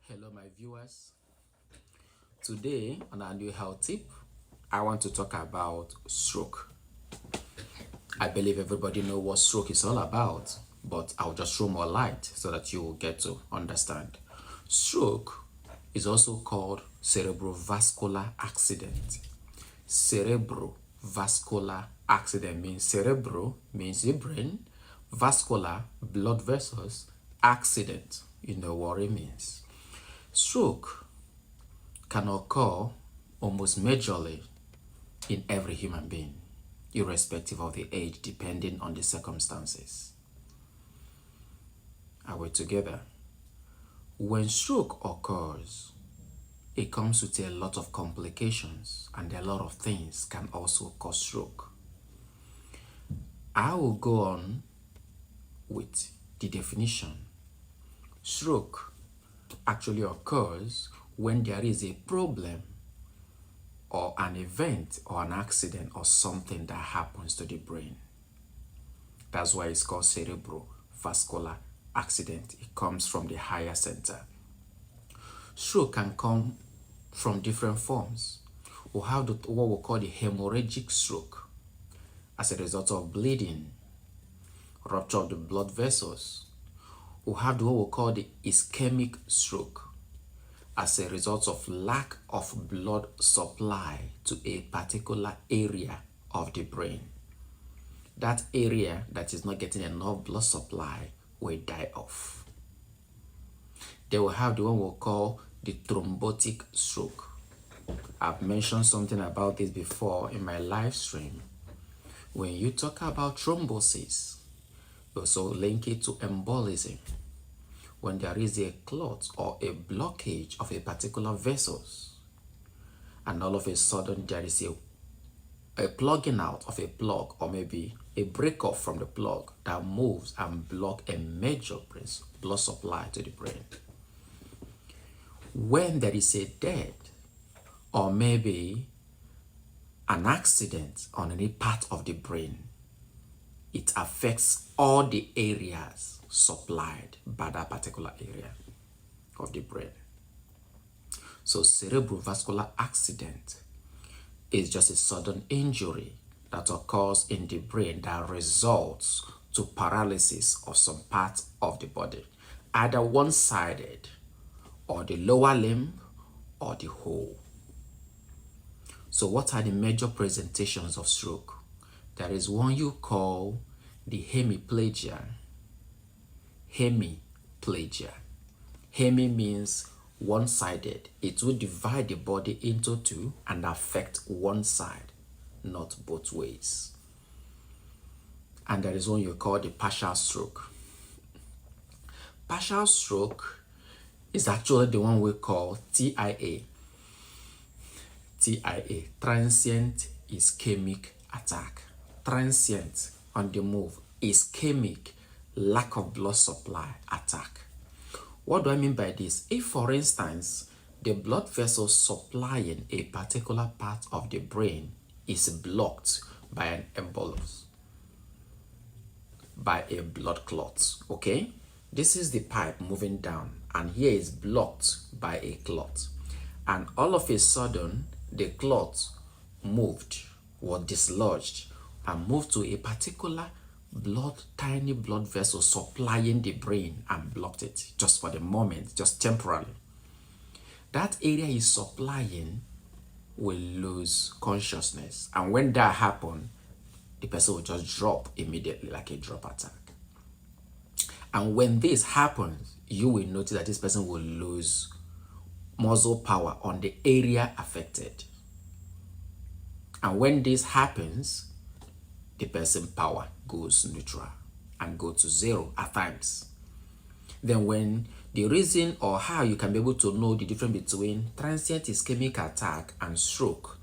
Hello, my viewers. Today, on our new health tip, I want to talk about stroke. I believe everybody knows what stroke is all about, but I'll just throw more light so that you will get to understand. Stroke is also called cerebrovascular accident. Cerebrovascular accident means cerebro means the brain, vascular blood vessels, accident. You know what it means. Stroke can occur almost majorly in every human being, irrespective of the age, depending on the circumstances. Are we together? When stroke occurs, it comes with a lot of complications, and a lot of things can also cause stroke. I will go on with the definition. Stroke actually occurs when there is a problem or an event or an accident or something that happens to the brain. That's why it's called cerebrovascular accident. It comes from the higher center. Stroke can come from different forms. We have what we call the hemorrhagic stroke as a result of bleeding, rupture of the blood vessels. We have what we call the ischemic stroke as a result of lack of blood supply to a particular area of the brain. That area that is not getting enough blood supply will die off. They will have the one we call the thrombotic stroke. I've mentioned something about this before in my live stream. When you talk about thrombosis, you also link it to embolism. When there is a clot or a blockage of a particular vessels, and all of a sudden there is a plugging out of a plug, or maybe a break off from the plug that moves and block a major blood supply to the brain. When there is a death or maybe an accident on any part of the brain, it affects all the areas supplied by that particular area of the brain. So cerebrovascular accident is just a sudden injury that occurs in the brain that results to paralysis of some part of the body, either one-sided or the lower limb or the whole. So what are the major presentations of stroke? There is one you call the hemiplegia. Hemiplegia. Hemi means one-sided. It will divide the body into two and affect one side, not both ways. And there is one you call the partial stroke. Partial stroke is actually the one we call TIA. TIA, transient ischemic attack. Transient, on the move, ischemic, lack of blood supply attack. What do I mean by this? If, for instance, the blood vessel supplying a particular part of the brain is blocked by an embolus, by a blood clot, okay? This is the pipe moving down, and here is blocked by a clot. And all of a sudden, the clot moved, was dislodged, and moved to a particular tiny blood vessel supplying the brain and blocked it just for the moment, just temporarily. That area is supplying will lose consciousness, and when that happens, the person will just drop immediately, like a drop attack. And when this happens, you will notice that this person will lose muscle power on the area affected. And when this happens, the person's power goes neutral and go to zero at times. Then when the reason or how you can be able to know the difference between transient ischemic attack and stroke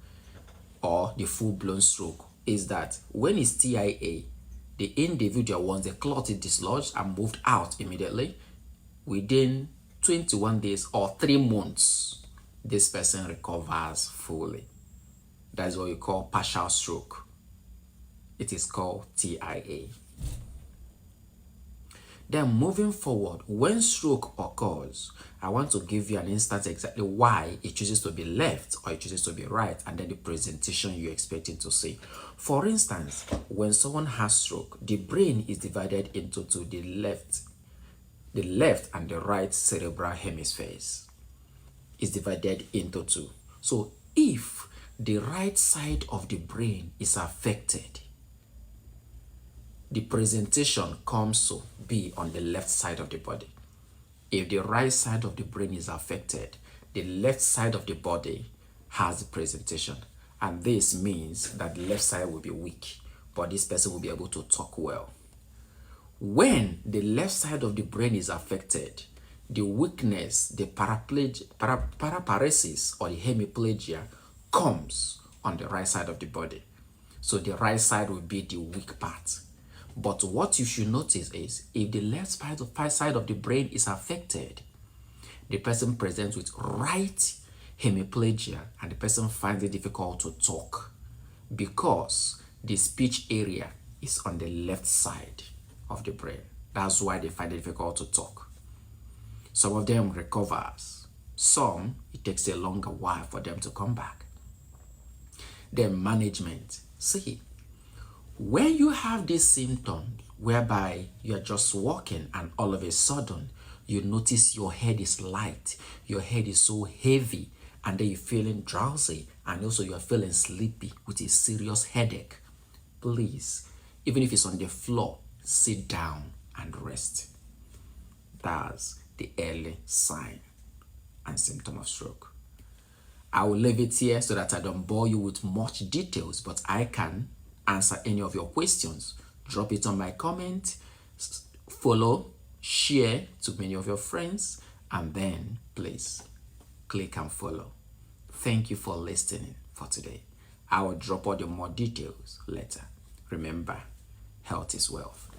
or the full-blown stroke is that when it's TIA, the individual, once the clot is dislodged and moved out immediately, within 21 days or 3 months, this person recovers fully. That's what you call partial stroke. It is called TIA. Then moving forward, when stroke occurs, I want to give you an instance exactly why it chooses to be left or it chooses to be right, and then the presentation you're expecting to see. For instance, when someone has stroke, the brain is divided into two, the left and the right cerebral hemispheres is divided into two. So if the right side of the brain is affected, the presentation comes to be on the left side of the body. If the right side of the brain is affected, the left side of the body has the presentation. And this means that the left side will be weak, but this person will be able to talk well. When the left side of the brain is affected, the weakness, the paraparesis or the hemiplegia comes on the right side of the body. So the right side will be the weak part. But what you should notice is if the left side of the brain is affected, the person presents with right hemiplegia and the person finds it difficult to talk because the speech area is on the left side of the brain. That's why they find it difficult to talk. Some of them recovers. Some, it takes a longer while for them to come back. Then management. See, when you have these symptoms whereby you are just walking and all of a sudden you notice your head is light, your head is so heavy, and then you're feeling drowsy, and also you're feeling sleepy with a serious headache, please, even if it's on the floor, sit down and rest. That's the early sign and symptom of stroke. I will leave it here so that I don't bore you with much details, but I can answer any of your questions. Drop it on my comment, follow, share to many of your friends, and then please click and follow. Thank you for listening for today. I will drop all the more details later. Remember, health is wealth.